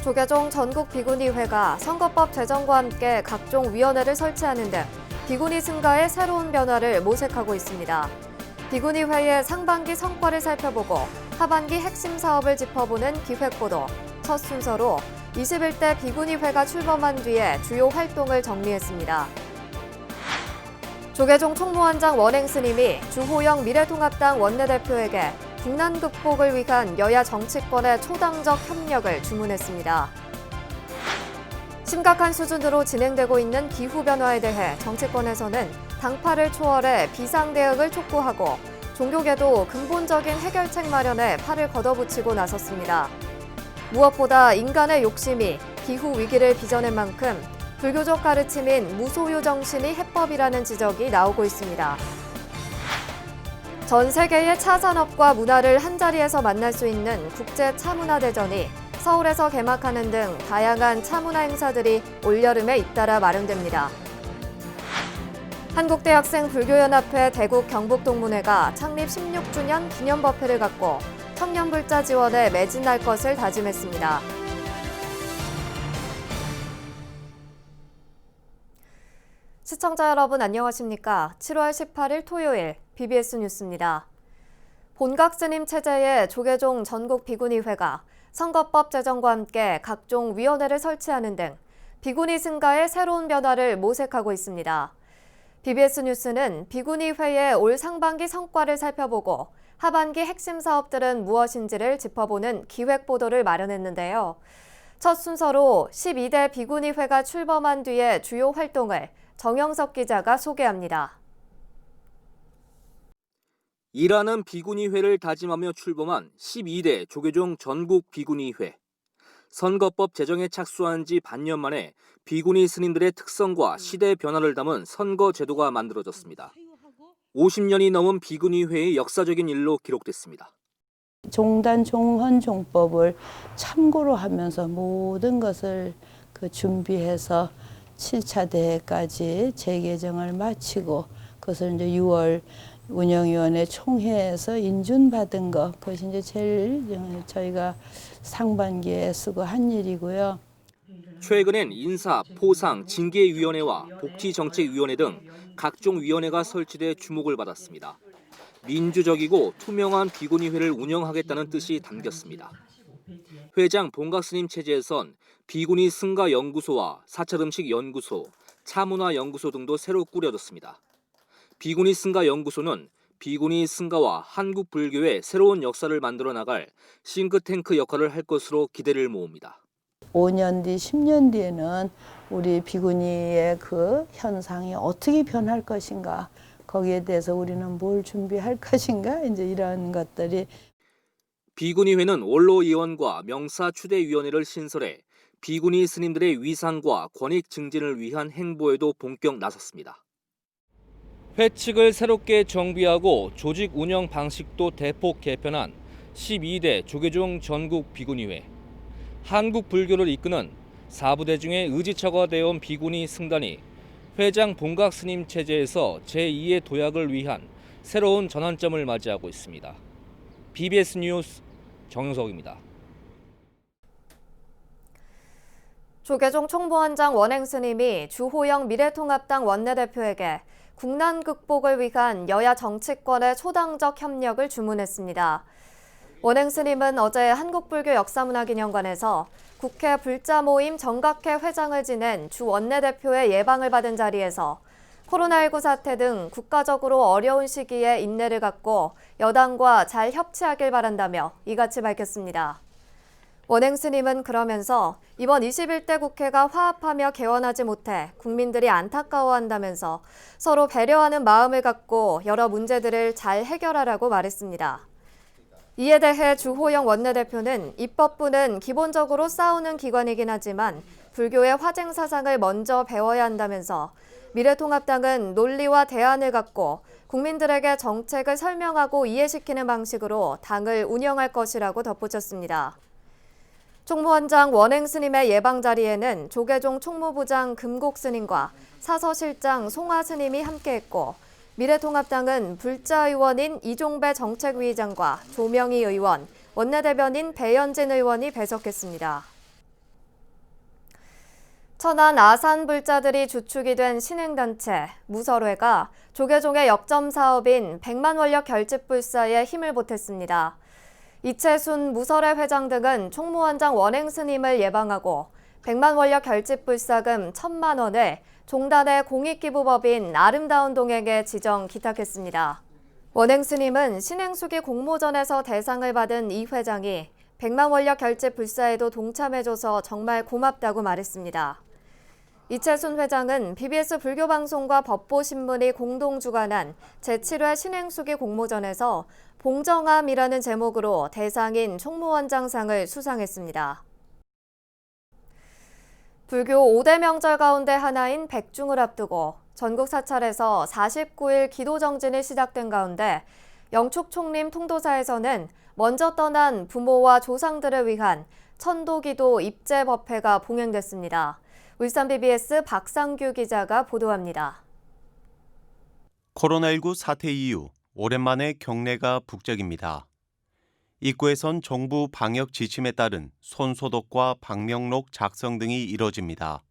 조계종 전국 비구니회가 선거법 제정과 함께 각종 위원회를 설치하는 등 비구니 승가의 새로운 변화를 모색하고 있습니다. 비구니회의 상반기 성과를 살펴보고 하반기 핵심 사업을 짚어보는 기획보도, 첫 순서로 21대 비구니회가 출범한 뒤에 주요 활동을 정리했습니다. 조계종 총무원장 원행 스님이 주호영 미래통합당 원내대표에게 국난 극복을 위한 여야 정치권의 초당적 협력을 주문했습니다. 심각한 수준으로 진행되고 있는 기후변화에 대해 정치권에서는 당파를 초월해 비상대응을 촉구하고 종교계도 근본적인 해결책 마련에 팔을 걷어붙이고 나섰습니다. 무엇보다 인간의 욕심이 기후 위기를 빚어낸 만큼 불교적 가르침인 무소유 정신이 해법이라는 지적이 나오고 있습니다. 전 세계의 차 산업과 문화를 한자리에서 만날 수 있는 국제 차문화대전이 서울에서 개막하는 등 다양한 차문화 행사들이 올여름에 잇따라 마련됩니다. 한국대학생 불교연합회 대국 경북동문회가 창립 16주년 기념법회를 갖고 청년불자 지원에 매진할 것을 다짐했습니다. 시청자 여러분 안녕하십니까? 7월 18일 토요일 BBS 뉴스입니다. 본각스님 체제의 조계종 전국 비구니회가 선거법 제정과 함께 각종 위원회를 설치하는 등 비구니 승가의 새로운 변화를 모색하고 있습니다. BBS 뉴스는 비구니회의 올 상반기 성과를 살펴보고 하반기 핵심 사업들은 무엇인지를 짚어보는 기획보도를 마련했는데요. 첫 순서로 12대 비구니회가 출범한 뒤의 주요 활동을 정영석 기자가 소개합니다. 일하는 비구니회를 다짐하며 출범한 12대 조계종 전국 비구니회. 선거법 제정에 착수한 지 반년 만에 비구니 스님들의 특성과 시대 변화를 담은 선거 제도가 만들어졌습니다. 50년이 넘은 비구니회의 역사적인 일로 기록됐습니다. 종단 종헌 종법을 참고로 하면서 모든 것을 준비해서 7차 대회까지 재개정을 마치고 그것을 이제 6월 운영위원회 총회에서 인준받은 것, 그것이 이제 제일 저희가 상반기에 쓰고 한 일이고요. 최근엔 인사, 포상, 징계위원회와 복지정책위원회 등 각종 위원회가 설치돼 주목을 받았습니다. 민주적이고 투명한 비구니회를 운영하겠다는 뜻이 담겼습니다. 회장 본각스님 체제에선 비구니 승가 연구소와 사찰음식 연구소, 차문화 연구소 등도 새로 꾸려졌습니다. 비구니 승가 연구소는 비구니 승가와 한국 불교의 새로운 역사를 만들어 나갈 싱크탱크 역할을 할 것으로 기대를 모읍니다. 5년 뒤, 10년 뒤에는 우리 비구니의 그 현상이 어떻게 변할 것인가, 거기에 대해서 우리는 뭘 준비할 것인가, 이제 이런 것들이. 비구니회는 원로의원과 명사추대위원회를 신설해 비구니 스님들의 위상과 권익 증진을 위한 행보에도 본격 나섰습니다. 회칙을 새롭게 정비하고 조직 운영 방식도 대폭 개편한 12대 조계종 전국 비구니회. 한국 불교를 이끄는 4부대 중에 의지처가 되어온 비구니 승단이 회장 본각 스님 체제에서 제2의 도약을 위한 새로운 전환점을 맞이하고 있습니다. BBS 뉴스 정영석입니다. 조계종 총무원장 원행 스님이 주호영 미래통합당 원내대표에게 국난 극복을 위한 여야 정치권의 초당적 협력을 주문했습니다. 원행 스님은 어제 한국불교역사문화기념관에서 국회 불자 모임 정각회 회장을 지낸 주 원내대표의 예방을 받은 자리에서 코로나19 사태 등 국가적으로 어려운 시기에 인내를 갖고 여당과 잘 협치하길 바란다며 이같이 밝혔습니다. 원행 스님은 그러면서 이번 21대 국회가 화합하며 개원하지 못해 국민들이 안타까워한다면서 서로 배려하는 마음을 갖고 여러 문제들을 잘 해결하라고 말했습니다. 이에 대해 주호영 원내대표는 입법부는 기본적으로 싸우는 기관이긴 하지만 불교의 화쟁 사상을 먼저 배워야 한다면서 미래통합당은 논리와 대안을 갖고 국민들에게 정책을 설명하고 이해시키는 방식으로 당을 운영할 것이라고 덧붙였습니다. 총무원장 원행 스님의 예방 자리에는 조계종 총무부장 금곡 스님과 사서실장 송화 스님이 함께했고 미래통합당은 불자 의원인 이종배 정책위의장과 조명희 의원, 원내대변인 배현진 의원이 배석했습니다. 천안 아산 불자들이 주축이 된 신행단체 무설회가 조계종의 역점 사업인 100만 원력 결집불사에 힘을 보탰습니다. 이채순 무설회 회장 등은 총무원장 원행 스님을 예방하고 100만 원력 결집불사금 1,000만 원을 종단의 공익기부법인 아름다운 동행에 지정 기탁했습니다. 원행 스님은 신행수기 공모전에서 대상을 받은 이 회장이 100만 원력 결집불사에도 동참해줘서 정말 고맙다고 말했습니다. 이채순 회장은 BBS 불교방송과 법보신문이 공동 주관한 제7회 신행수기 공모전에서 봉정함이라는 제목으로 대상인 총무원장상을 수상했습니다. 불교 5대 명절 가운데 하나인 백중을 앞두고 전국 사찰에서 49일 기도정진이 시작된 가운데 영축총림 통도사에서는 먼저 떠난 부모와 조상들을 위한 천도기도 입제법회가 봉행됐습니다. 울산 BBS 박상규 기자가 보도합니다. 코로나19 사태 이후 오랜만에 경내가 북적입니다. 입구에선 정부 방역 지침에 따른 손소독과 방명록 작성 등이 이뤄집니다.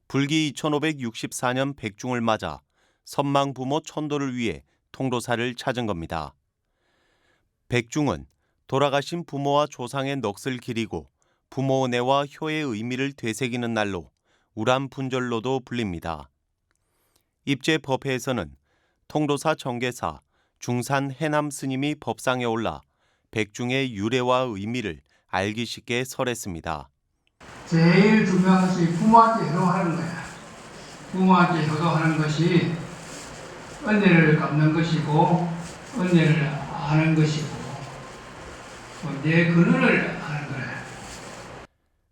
불기 2564년 백중을 맞아 선망 부모 천도를 위해 통도사를 찾은 겁니다. 백중은 돌아가신 부모와 조상의 넋을 기리고 부모 은혜와 효의 의미를 되새기는 날로 우람분절로도 불립니다. 입제법회에서는 통도사 정계사 중산 해남 스님이 법상에 올라 백중의 유래와 의미를 알기 쉽게 설했습니다. 제일 중요한 것이 부모한테 효도하는 거야. 부모한테 효도하는 것이 은혜를 갚는 것이고 은혜를 아는 것이고 내 근원을 아는 거야.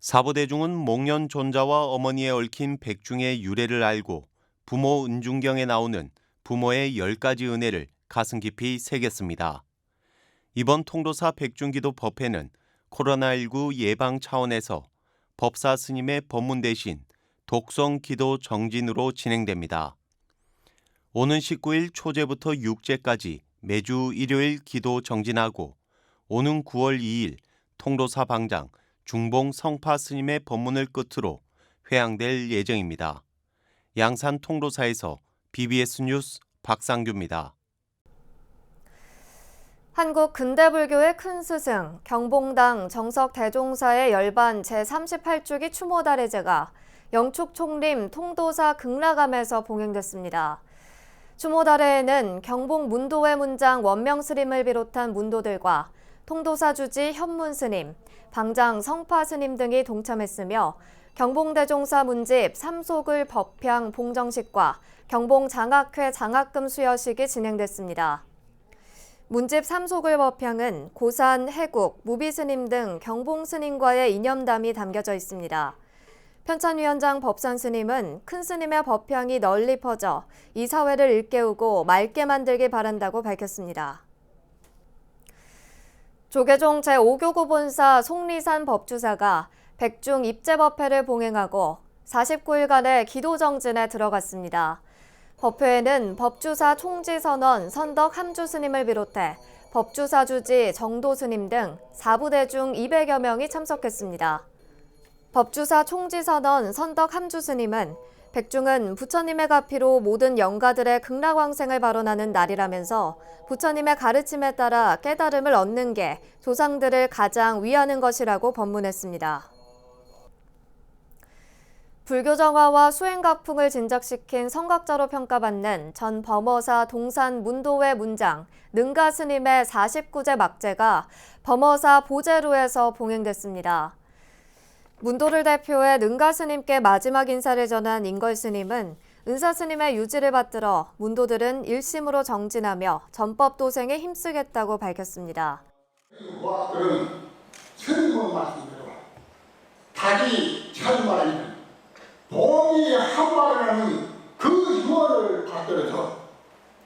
사부대중은 목련 존자와 어머니에 얽힌 백중의 유래를 알고 부모 은중경에 나오는 부모의 10가지 은혜를 가슴 깊이 새겼습니다. 이번 통도사 백중기도 법회는 코로나19 예방 차원에서 법사 스님의 법문 대신 독성 기도 정진으로 진행됩니다. 오는 19일 초제부터 육제까지 매주 일요일 기도 정진하고 오는 9월 2일 통도사 방장 중봉 성파 스님의 법문을 끝으로 회향될 예정입니다. 양산 통도사에서 BBS 뉴스 박상규입니다. 한국 근대불교의 큰 스승 경봉당 정석대종사의 열반 제38주기 추모달해제가 영축총림 통도사 극락암에서 봉행됐습니다. 추모달해에는 경봉 문도회 문장 원명스님을 비롯한 문도들과 통도사 주지 현문스님, 방장 성파스님 등이 동참했으며 경봉대종사 문집 삼속을 법향 봉정식과 경봉장학회 장학금 수여식이 진행됐습니다. 문집 삼속을 법향은 고산, 해국, 무비스님 등 경봉스님과의 이념담이 담겨져 있습니다. 편찬위원장 법산스님은 큰 스님의 법향이 널리 퍼져 이 사회를 일깨우고 맑게 만들길 바란다고 밝혔습니다. 조계종 제5교구 본사 속리산 법주사가 백중 입제법회를 봉행하고 49일간의 기도정진에 들어갔습니다. 법회에는 법주사 총지선원 선덕 함주스님을 비롯해 법주사 주지 정도스님 등 4부대 중 200여 명이 참석했습니다. 법주사 총지선원 선덕 함주스님은 백중은 부처님의 가피로 모든 영가들의 극락왕생을 발언하는 날이라면서 부처님의 가르침에 따라 깨달음을 얻는 게 조상들을 가장 위하는 것이라고 법문했습니다. 불교 정화와 수행각풍을 진작시킨 성각자로 평가받는 전 범어사 동산 문도회 문장 능가 스님의 49제 막제가 범어사 보제루에서 봉행됐습니다. 문도를 대표해 능가 스님께 마지막 인사를 전한 인걸 스님은 은사 스님의 유지를 받들어 문도들은 일심으로 정진하며 전법 도생에 힘쓰겠다고 밝혔습니다. 그런 스님의 말씀대로 닭이 천마리는 동이 한 마리라는 그 유언을 받들어서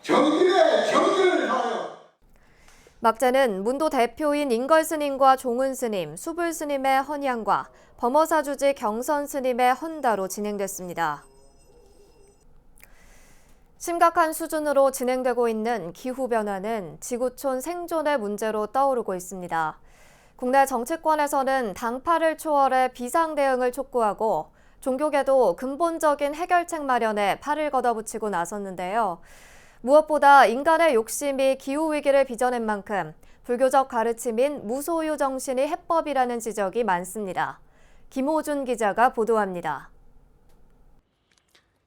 정진을 하여 막제는 문도 대표인 인걸 스님과 종은 스님, 수불 스님의 헌향과 범어사 주지 경선 스님의 헌다로 진행됐습니다. 심각한 수준으로 진행되고 있는 기후변화는 지구촌 생존의 문제로 떠오르고 있습니다. 국내 정치권에서는 당파를 초월해 비상대응을 촉구하고 종교계도 근본적인 해결책 마련에 팔을 걷어붙이고 나섰는데요. 무엇보다 인간의 욕심이 기후위기를 빚어낸 만큼 불교적 가르침인 무소유 정신이 해법이라는 지적이 많습니다. 김호준 기자가 보도합니다.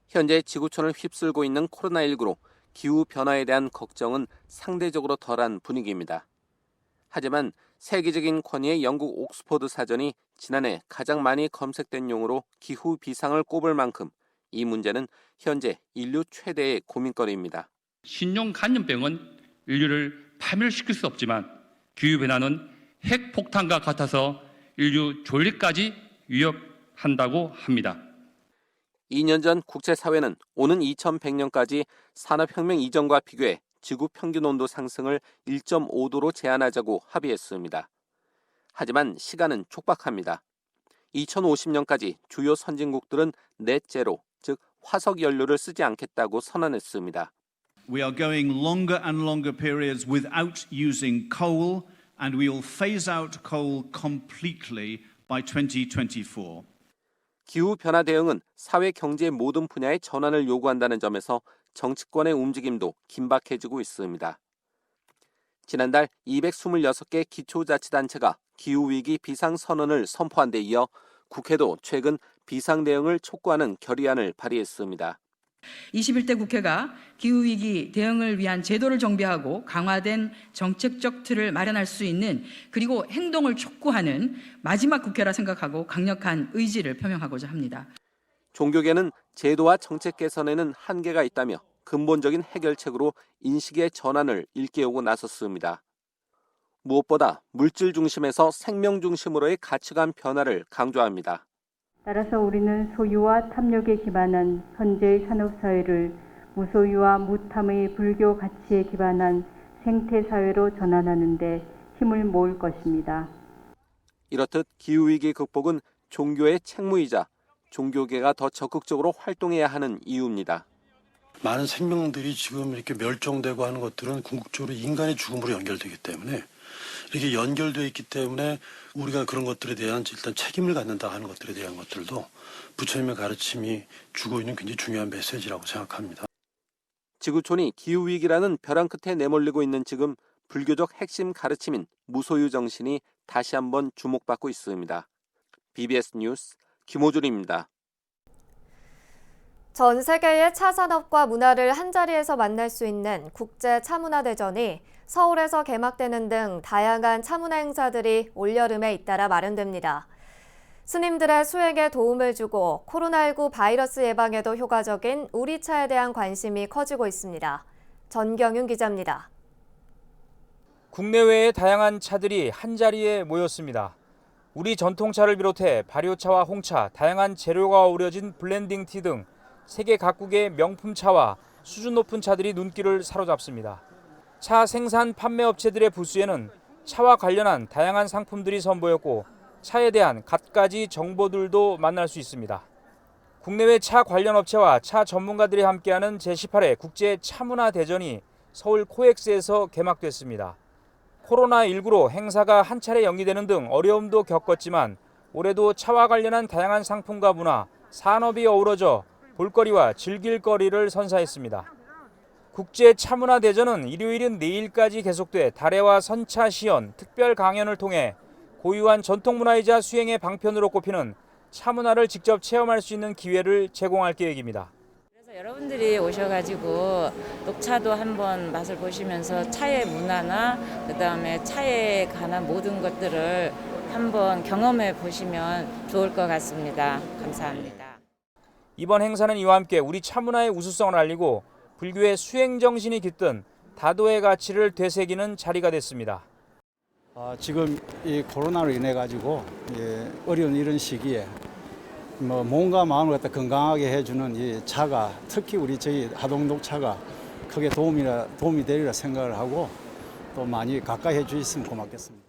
현재 지구촌을 휩쓸고 있는 코로나19로 기후변화에 대한 걱정은 상대적으로 덜한 분위기입니다. 하지만 세계적인 권위의 영국 옥스퍼드 사전이 지난해 가장 많이 검색된 용어로 기후 비상을 꼽을 만큼 이 문제는 현재 인류 최대의 고민거리입니다. 신종 간염병은 인류를 파멸시킬 수 없지만 기후변화는 핵폭탄과 같아서 인류 존립까지 위협한다고 합니다. 2년 전 국제사회는 오는 2100년까지 산업혁명 이전과 비교해 지구 평균 온도 상승을 1.5도로 제한하자고 합의했습니다. 하지만 시간은 촉박합니다. 2050년까지 주요 선진국들은 넷제로, 즉 화석 연료를 쓰지 않겠다고 선언했습니다. We are going longer and longer periods without using coal, and we will phase out coal completely by 2024. 기후변화 대응은 사회 경제 모든 분야의 전환을 요구한다는 점에서 정치권의 움직임도 긴박해지고 있습니다. 지난달 226개 기초자치단체가 기후위기 비상선언을 선포한 데 이어 국회도 최근 비상대응을 촉구하는 결의안을 발의했습니다. 21대 국회가 기후위기 대응을 위한 제도를 정비하고 강화된 정책적 틀을 마련할 수 있는, 그리고 행동을 촉구하는 마지막 국회라 생각하고 강력한 의지를 표명하고자 합니다. 종교계는 제도와 정책 개선에는 한계가 있다며 근본적인 해결책으로 인식의 전환을 일깨우고 나섰습니다. 무엇보다 물질 중심에서 생명 중심으로의 가치관 변화를 강조합니다. 따라서 우리는 소유와 탐욕에 기반한 현재의 산업사회를 무소유와 무탐의 불교 가치에 기반한 생태사회로 전환하는 데 힘을 모을 것입니다. 이렇듯 기후위기 극복은 종교의 책무이자 종교계가 더 적극적으로 활동해야 하는 이유입니다. 많은 생명들이 지금 이렇게 멸종되고 하는 것들은 궁극적으로 인간의 죽음으로 연결되기 때문에, 이렇게 연결되어 있기 때문에 우리가 그런 것들에 대한 일단 책임을 갖는다 하는 것들에 대한 것들도 부처님의 가르침이 주고 있는 굉장히 중요한 메시지라고 생각합니다. 지구촌이 기후위기라는 벼랑 끝에 내몰리고 있는 지금 불교적 핵심 가르침인 무소유 정신이 다시 한번 주목받고 있습니다. BBS 뉴스 김호준입니다. 전 세계의 차 산업과 문화를 한자리에서 만날 수 있는 국제 차문화대전이 서울에서 개막되는 등 다양한 차문화 행사들이 올여름에 잇따라 마련됩니다. 스님들의 수행에 도움을 주고 코로나19 바이러스 예방에도 효과적인 우리 차에 대한 관심이 커지고 있습니다. 전경윤 기자입니다. 국내외의 다양한 차들이 한자리에 모였습니다. 우리 전통차를 비롯해 발효차와 홍차, 다양한 재료가 어우러진 블렌딩티 등 세계 각국의 명품차와 수준 높은 차들이 눈길을 사로잡습니다. 차 생산 판매 업체들의 부스에는 차와 관련한 다양한 상품들이 선보였고 차에 대한 갖가지 정보들도 만날 수 있습니다. 국내외 차 관련 업체와 차 전문가들이 함께하는 제18회 국제 차문화 대전이 서울 코엑스에서 개막됐습니다. 코로나19로 행사가 한 차례 연기되는 등 어려움도 겪었지만 올해도 차와 관련한 다양한 상품과 문화, 산업이 어우러져 볼거리와 즐길거리를 선사했습니다. 국제 차문화 대전은 일요일인 내일까지 계속돼 다래와 선차 시연, 특별 강연을 통해 고유한 전통문화이자 수행의 방편으로 꼽히는 차문화를 직접 체험할 수 있는 기회를 제공할 계획입니다. 그래서 여러분들이 오셔가지고 녹차도 한번 맛을 보시면서 차의 문화나 그다음에 차에 관한 모든 것들을 한번 경험해 보시면 좋을 것 같습니다. 감사합니다. 이번 행사는 이와 함께 우리 차문화의 우수성을 알리고 불교의 수행 정신이 깃든 다도의 가치를 되새기는 자리가 됐습니다. 지금 이 코로나로 인해 가지고 어려운 이런 시기에 몸과 마음을 갖다 건강하게 해주는 이 차가, 특히 우리 저희 하동 녹차가 크게 도움이 되리라 생각을 하고 또 많이 가까이 해주셨으면 고맙겠습니다.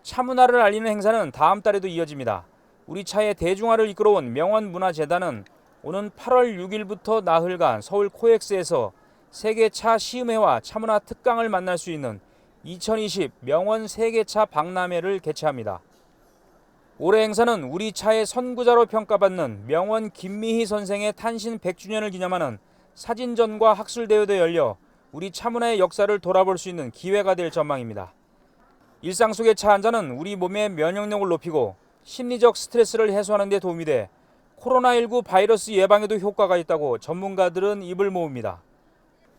차문화를 알리는 행사는 다음 달에도 이어집니다. 우리 차의 대중화를 이끌어온 명원문화재단은 오는 8월 6일부터 나흘간 서울 코엑스에서 세계 차 시음회와 차문화 특강을 만날 수 있는 2020 명원 세계차 박람회를 개최합니다. 올해 행사는 우리 차의 선구자로 평가받는 명원 김미희 선생의 탄신 100주년을 기념하는 사진전과 학술대회도 열려 우리 차 문화의 역사를 돌아볼 수 있는 기회가 될 전망입니다. 일상 속의 차 한 잔은 우리 몸의 면역력을 높이고 심리적 스트레스를 해소하는 데 도움이 돼 코로나19 바이러스 예방에도 효과가 있다고 전문가들은 입을 모읍니다.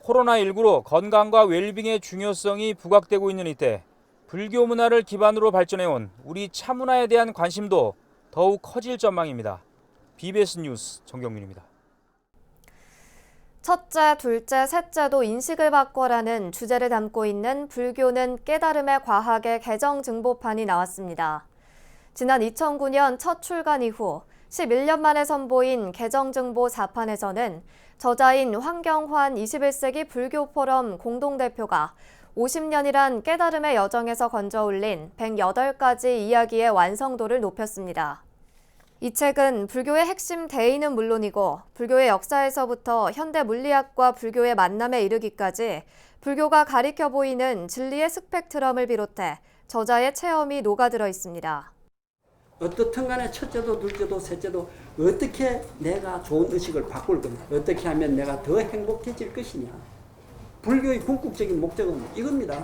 코로나19로 건강과 웰빙의 중요성이 부각되고 있는 이때 불교 문화를 기반으로 발전해온 우리 차 문화에 대한 관심도 더욱 커질 전망입니다. BBS 뉴스 정경민입니다. 첫째, 둘째, 셋째도 인식을 바꿔라는 주제를 담고 있는 불교는 깨달음의 과학의 개정 증보판이 나왔습니다. 지난 2009년 첫 출간 이후 11년 만에 선보인 개정 증보 4판에서는 저자인 황경환 21세기 불교 포럼 공동대표가 50년이란 깨달음의 여정에서 건져올린 108가지 이야기의 완성도를 높였습니다. 이 책은 불교의 핵심 대의는 물론이고 불교의 역사에서부터 현대 물리학과 불교의 만남에 이르기까지 불교가 가리켜 보이는 진리의 스펙트럼을 비롯해 저자의 체험이 녹아들어 있습니다. 어떻든 간에 첫째도 둘째도 셋째도 어떻게 내가 좋은 의식을 바꿀 거냐, 어떻게 하면 내가 더 행복해질 것이냐. 불교의 궁극적인 목적은 이겁니다.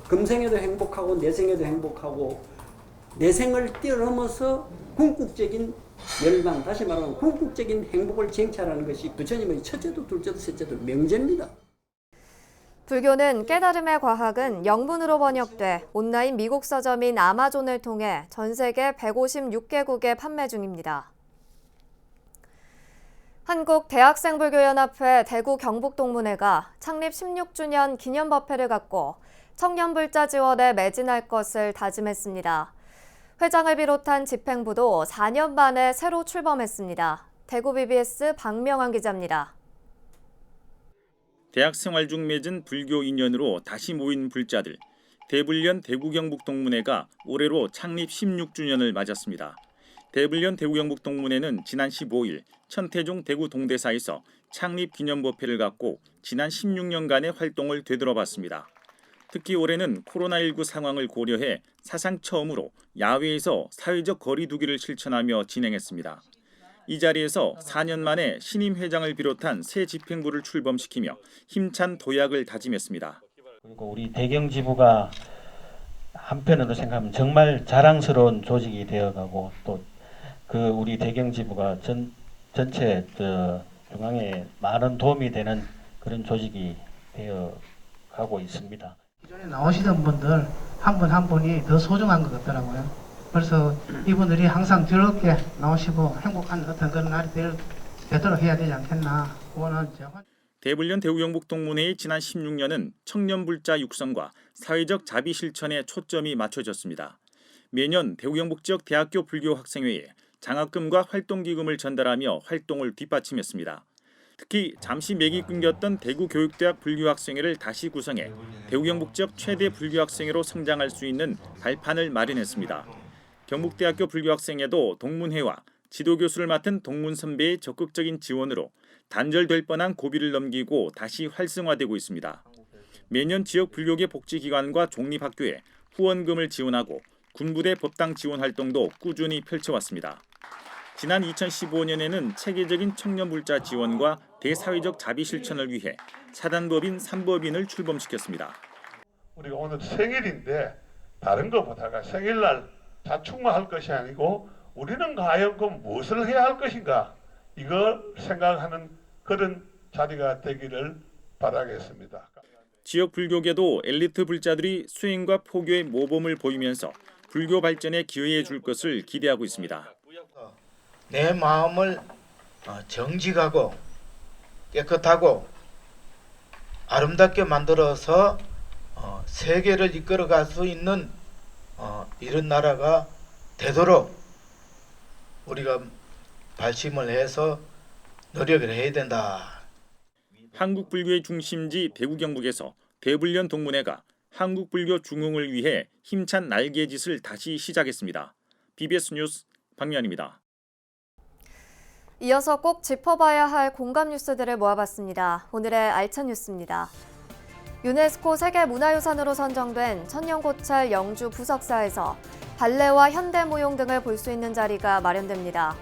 금생에도 행복하고 내생에도 행복하고 내생을 뛰어넘어서 궁극적인 멸망, 다시 말하면 궁극적인 행복을 쟁취하라는 것이 부처님의 첫째도 둘째도 셋째도 명제입니다. 불교는 깨달음의 과학은 영문으로 번역돼 온라인 미국 서점인 아마존을 통해 전 세계 156개국에 판매 중입니다. 한국대학생불교연합회 대구 경북동문회가 창립 16주년 기념법회를 갖고 청년불자 지원에 매진할 것을 다짐했습니다. 회장을 비롯한 집행부도 4년 만에 새로 출범했습니다. 대구 BBS 박명환 기자입니다. 대학 생활 중 맺은 불교 인연으로 다시 모인 불자들, 대불련 대구경북동문회가 올해로 창립 16주년을 맞았습니다. 대불련 대구경북동문회는 지난 15일 천태종 대구 동대사에서 창립 기념법회를 갖고 지난 16년간의 활동을 되돌아봤습니다. 특히 올해는 코로나19 상황을 고려해 사상 처음으로 야외에서 사회적 거리 두기를 실천하며 진행했습니다. 이 자리에서 4년 만에 신임 회장을 비롯한 새 집행부를 출범시키며 힘찬 도약을 다짐했습니다. 그리고 우리 대경지부가 한편으로 생각하면 정말 자랑스러운 조직이 되어가고 또 그 우리 대경지부가 전체 중앙에 많은 도움이 되는 그런 조직이 되어가고 있습니다. 기존에 나오시던 분들 한 분 한 분이 더 소중한 것 같더라고요. 그래서 이분들이 항상 즐겁게 나오시고 행복한 어떤 그런 날이 되도록 해야 되지 않겠나. 그거는 대불련 대구경북동문회의 지난 16년은 청년불자 육성과 사회적 자비 실천에 초점이 맞춰졌습니다. 매년 대구경북 지역 대학교 불교학생회에 장학금과 활동기금을 전달하며 활동을 뒷받침했습니다. 특히 잠시 맥이 끊겼던 대구교육대학 불교학생회를 다시 구성해 대구경북 지역 최대 불교학생회로 성장할 수 있는 발판을 마련했습니다. 경북대학교 불교학생회도 동문회와 지도교수를 맡은 동문 선배의 적극적인 지원으로 단절될 뻔한 고비를 넘기고 다시 활성화되고 있습니다. 매년 지역 불교계 복지기관과 종립학교에 후원금을 지원하고 군부대 법당 지원 활동도 꾸준히 펼쳐왔습니다. 지난 2015년에는 체계적인 청년불자 지원과 대사회적 자비 실천을 위해 사단법인 3법인을 출범시켰습니다. 우리가 오늘 생일인데 다른 것보다가 생일날 자축만 할 것이 아니고 우리는 과연 무엇을 해야 할 것인가 이걸 생각하는 그런 자리가 되기를 바라겠습니다. 지역 불교계도 엘리트 불자들이 수행과 포교의 모범을 보이면서 불교 발전에 기여해 줄 것을 기대하고 있습니다. 내 마음을 정직하고 깨끗하고 아름답게 만들어서 세계를 이끌어갈 수 있는 이런 나라가 되도록 우리가 발심을 해서 노력을 해야 된다. 한국 불교의 중심지 대구 경북에서 대불련 동문회가 한국 불교 중흥을 위해 힘찬 날개짓을 다시 시작했습니다. BBS 뉴스 박미환입니다. 이어서 꼭 짚어봐야 할 공감 뉴스들을 모아봤습니다. 오늘의 알찬 뉴스입니다. 유네스코 세계문화유산으로 선정된 천년고찰 영주 부석사에서 발레와 현대무용 등을 볼 수 있는 자리가 마련됩니다.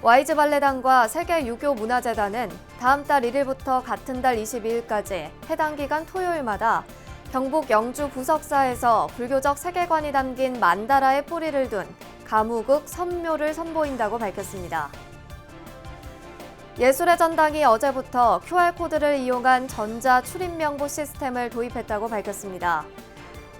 와이즈 발레단과 세계유교문화재단은 다음 달 1일부터 같은 달 22일까지 해당 기간 토요일마다 경북 영주 부석사에서 불교적 세계관이 담긴 만다라의 뿌리를 둔 가무극 선묘를 선보인다고 밝혔습니다. 예술의 전당이 어제부터 QR코드를 이용한 전자 출입 명부 시스템을 도입했다고 밝혔습니다.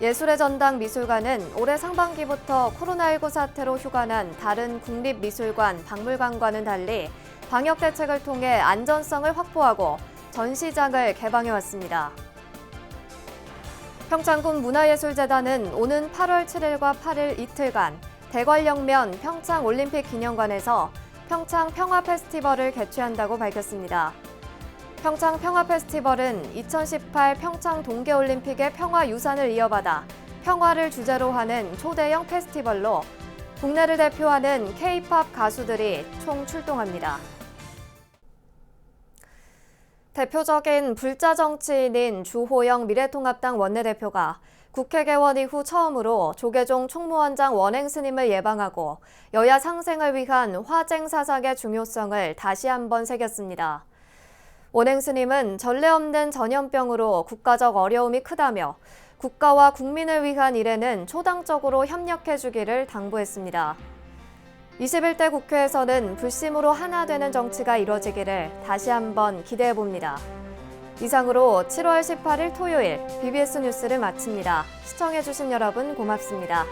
예술의 전당 미술관은 올해 상반기부터 코로나19 사태로 휴관한 다른 국립미술관, 박물관과는 달리 방역 대책을 통해 안전성을 확보하고 전시장을 개방해왔습니다. 평창군 문화예술재단은 오는 8월 7일과 8일 이틀간 대관령면 평창올림픽기념관에서 평창 평화 페스티벌을 개최한다고 밝혔습니다. 평창 평화 페스티벌은 2018 평창 동계올림픽의 평화 유산을 이어받아 평화를 주제로 하는 초대형 페스티벌로 국내를 대표하는 K-팝 가수들이 총 출동합니다. 대표적인 불자 정치인인 주호영 미래통합당 원내대표가 국회 개원 이후 처음으로 조계종 총무원장 원행 스님을 예방하고 여야 상생을 위한 화쟁 사상의 중요성을 다시 한번 새겼습니다. 원행 스님은 전례 없는 전염병으로 국가적 어려움이 크다며 국가와 국민을 위한 일에는 초당적으로 협력해주기를 당부했습니다. 21대 국회에서는 불심으로 하나 되는 정치가 이뤄지기를 다시 한번 기대해봅니다. 이상으로 7월 18일 토요일 BBS 뉴스를 마칩니다. 시청해주신 여러분 고맙습니다.